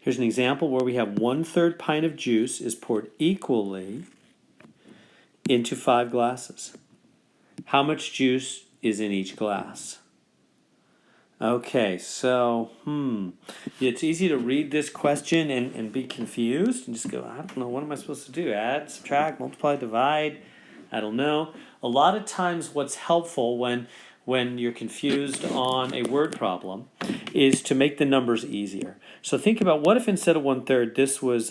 Here's an example where we have 1/3 pint of juice is poured equally into 5 glasses. How much juice is in each glass? Okay, so, it's easy to read this question and be confused and just go, I don't know, what am I supposed to do? Add, subtract, multiply, divide? I don't know. A lot of times what's helpful when you're confused on a word problem is to make the numbers easier. So think about, what if instead of 1/3 this was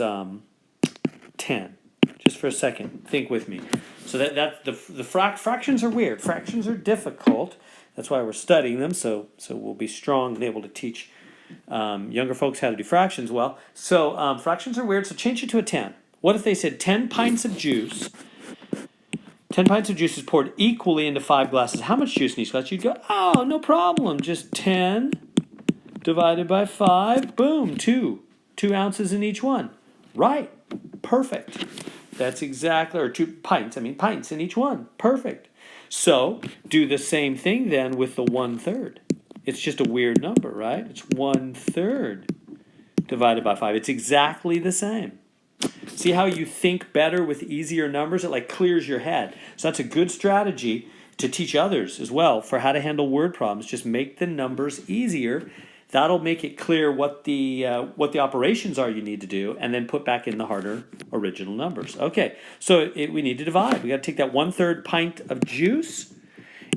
10? Just for a second, think with me. So the fractions are weird. Fractions are difficult. That's why we're studying them, so we'll be strong and able to teach younger folks how to do fractions well. So fractions are weird, so change it to a 10. What if they said 10 pints of juice? 10 pints of juice is poured equally into 5 glasses. How much juice in each glass? You'd go, oh, no problem. Just 10 divided by 5. Boom, 2. 2 ounces in each one. Right. Perfect. That's exactly, or 2 pints. Pints in each one. Perfect. So do the same thing then with the 1/3. It's just a weird number, right? It's 1/3 divided by 5. It's exactly the same. See how you think better with easier numbers? It like clears your head. So that's a good strategy to teach others as well for how to handle word problems. Just make the numbers easier. That'll make it clear what the operations are you need to do, and then put back in the harder original numbers. Okay, so we need to divide. We got to take that 1/3 pint of juice,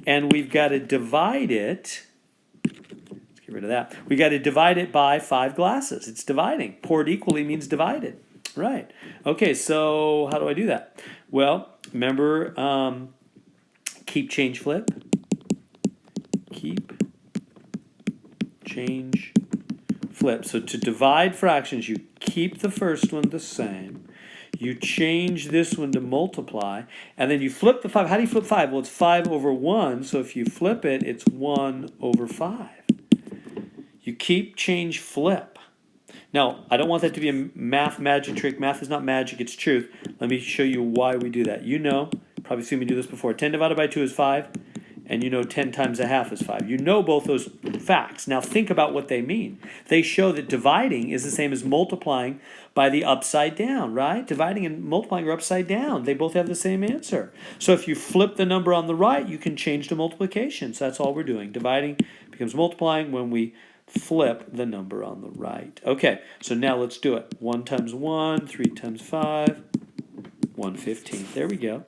and we've got to divide it. Let's get rid of that. We got to divide it by 5 glasses. It's dividing. Poured equally means divided. Right. Okay, so how do I do that? Well, remember, keep, change, flip. Keep, change, flip. So to divide fractions, you keep the first one the same. You change this one to multiply, and then you flip the 5. How do you flip 5? Well, it's 5 over 1, so if you flip it, it's 1 over 5. You keep, change, flip. Now, I don't want that to be a math magic trick. Math is not magic, it's truth. Let me show you why we do that. You know, probably seen me do this before. 10 divided by 2 is 5, and you know 10 times a half is 5. You know both those facts. Now think about what they mean. They show that dividing is the same as multiplying by the upside down, right? Dividing and multiplying are upside down. They both have the same answer. So if you flip the number on the right, you can change to multiplication. So that's all we're doing. Dividing becomes multiplying when we flip the number on the right. Okay, so now let's do it. 1 times 1, 3 times 5, 1/15. There we go.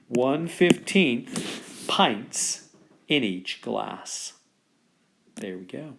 1/15 pints in each glass. There we go.